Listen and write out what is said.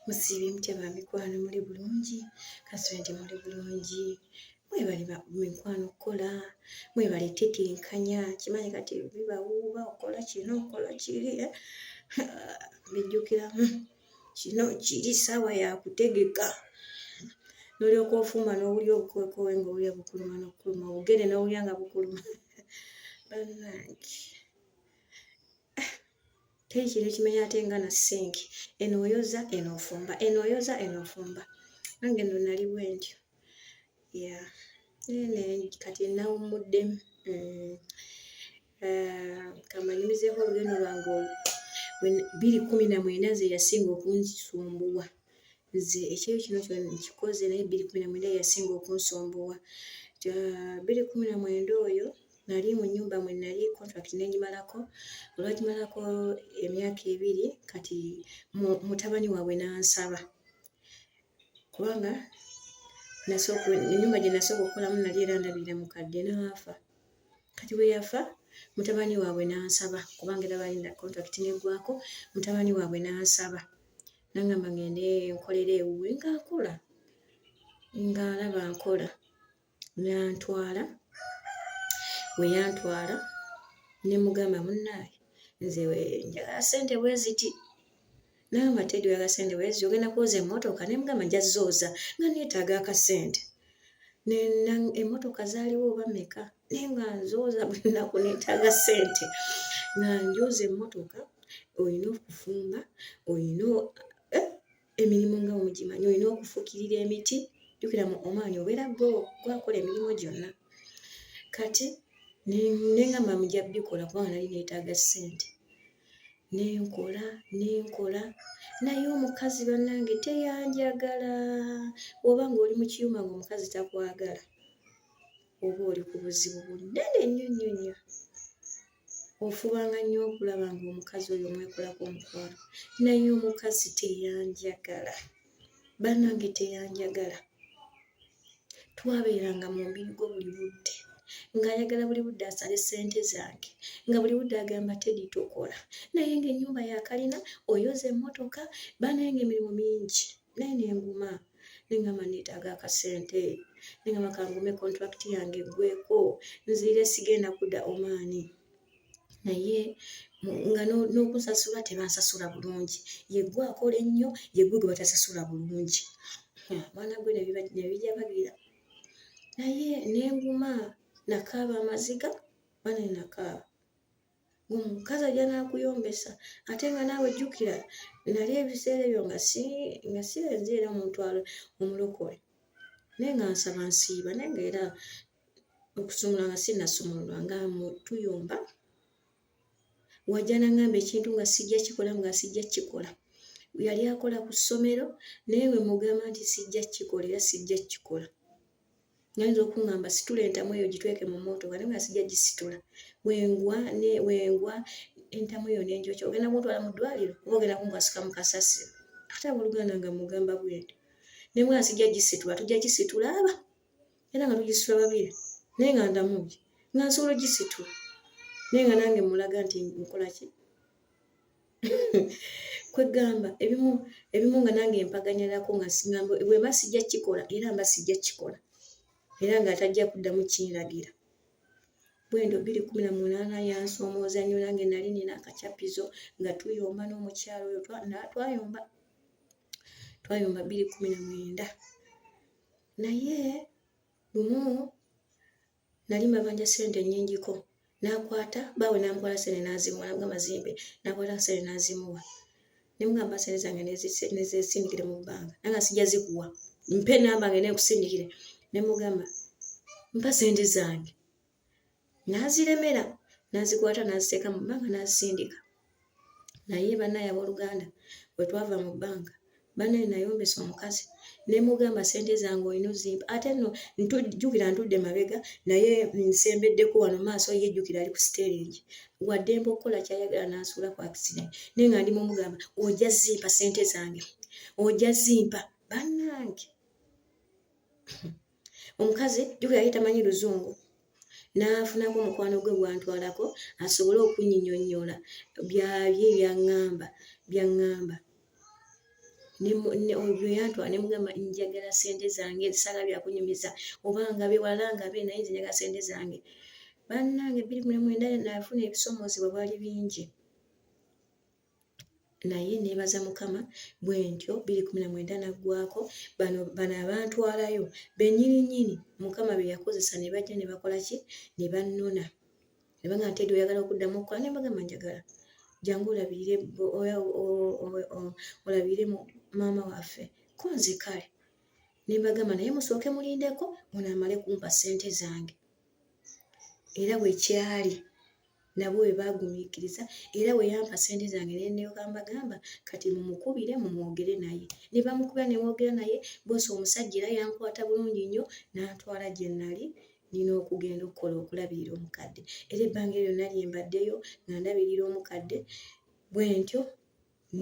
Musibi mutya ba mikwano muli bulungi kasente muli bulungi mwebali mikwano kola mwebali tetinkanya kimanyi kati bibawuuba okola kino okola kiri bijjukira kino kiri sawa ya kutegeka nolyoka ofumba n'owulya obukowekowe ng'owulya bukuluma n'okuluma obugere n'owulya nga bukuluma bannange teri kintu kimenya ate nga na ssinki eno oyoza eno ofumba eno oyoza eno ofumba nange nno nali bwentyo kati nawumuddemu kamanyumizeeko olugendo lwange 2019 nze yasinga okunsumbuwa nze ekiro kino nkikoze naye 2019 yasinga okunsumbuwa 2019 oyo nali mu nnyumba mwe nali contract n'engimalako olwagimalako emyaka 2 kati mutabani waabwe n'ansaba kubanga ennyumba gye nasooka okukolamu nali era ndabirira mukadde n'afa kati bwe yafa mutabani waabwe n'ansaba kubanga era balina contract n'eggwako mutabani waabwe n'ansaba nangamba ngende nkolera ewuwe nga nkola nga alaba nkola n'antwala we yantwala ne mugamba munnaaye nze njagala ssente bwe ziti nangamba Teddy oyagala ssente bwe ziti ogenda kwoza emmotoka ne mugamba nja zooza nga neetaaga akasente emmotoka zaaliwo oba mmeka naye nga nzooza buli lunaku neetaaga ssente nga njoza emmotoka olina okufumba olina emirimu nga omugimanyi olina okufukirira emiti jjukira omwanya obeera gwakola emirimu gyonna kati nengamba mujja bikola kubanga nali neetaaga ssente nenkola naye omukazi bannange teyanjagala oba ng'oli mu kiyuma ng'omukazi takwagala oba oli ku buzibu bunene nnyo ofubanga nnyo okulaba ng'omukazi oyo omwekolako omukwano naye omukazi teyanjagala bannange teyanjagala twabeeranga mu mbiri gwo buli budde ng'ayagala buli budde asale ssente zange nga buli budde agamba Teddy tokola naye ng'ennyumba yakalina oyoza emmotoka banaye ng'emirimu mingi naye nenguma nengamba neetaaga akasente nengamba kangume contract yange eggweko nziire sigenda kudda Omaani naye nga n'okusasula tebansasula bulungi yeggwe akola ennyo yeggwe gwe batasasula bulungi mwana gwe ne bijja bagira naye nenguma nakaaba amaziga bane nakaaba omukazi ajja n'akuyombesa ate nga naawe jjukira nali ebiseera ebyo nga sirenze era omuntu omulokole naye nga nsaba nsiiba naye nga era okusumula nga sinnasumululwa nga tuyomba wajja nangamba ekintu nga sijja kikola yali akola ku ssomero naye we mugamba nti sijja kikola era sijja kikola ngayinza okungamba situla entamu eyo gitweke mu mmotoka naye nga sijja gisitula wengwa entamu eyo nenjokya ogenda kuntwala mu ddwaliro oba ogenda kunkwasika mu kasasiro ate abooluganda nga mugamba bwenti naye nga sijja gisitula tujja gisitula aba era nga tugisitula babiri naye nga ndamugi nga nsobola gisitula naye nga nange mulaga nti nkola ki kwegamba ebimu nga nange empaganyalako nga singamba bwe mba sijja kikola era mba sijja kikola era nga atajja kuddamu kinragira bwendo 2018 yansomooza nnyo nange nali nina akacappizo nga tuyomba n'omukyalo oyo twayomba 2019 naye lumu nali mbabanja ssente nnyingiko nakwata bawe namkwala ssente nazimuwa nabwa mazimbe nakwata ssente nazimuwa nemugamba ssente zange nezisindikire mu bbanga nanga sijja zikuwa mpe namba ngene kusindikire nemugamba mpa ssente zange naziremera nazikwata naziteeka mu bbanga nazisindika naye bannaye abooluganda bwe twava mu bbanga bannaye nayombesa omukazi nemugamba ssente zange olina ozimpa ate nno jjukira ntudde mabega naye nsembeddeko wano maaso yejjukira ali ku siteeringi wadde mba okukola kyayagala nansuula ku accident naye nga ndi mumugamba ojja zimpa ssente zange ojja zimpa bannange omukazi jjukira yali tamanyi luzungu n'afunako omukwano gwe gwantwalako asobole okunnyinnyonnyola byaŋŋamba oyo yantwa ne mugamba njagala sente zange sala bya kunyumiza obanga bewala nga be naye njagala sente zange. Bannange 2019 nafuna ebisomozebwa bwali bingi. Naye nebaza Mukama bwentyo 2019 naggwako bano abantwalayo bennyini Mukama be yakozesa ne bajja ne bakola ki ne bannona ne banga Teddy oyagala okuddamu okukola ne bagamba njagala jangu olabire maama waffe konzi kale ne bagamba naye musooke mulindeko munaamale kumpa ssente zange era bwe kyali nabo we bagumiikiriza era we yampa ssente zange ne ndyoka mbagamba kati mumukubire mumwogere naye ne bamukubira ne mwogera naye bose omusajja era yankwata bulungi nnyo n'antwala gye nnali nina okugenda okukola okulabirira omukadde era ebbanga lyonna lye mbaddeyo nga ndabirira omukadde bwentyo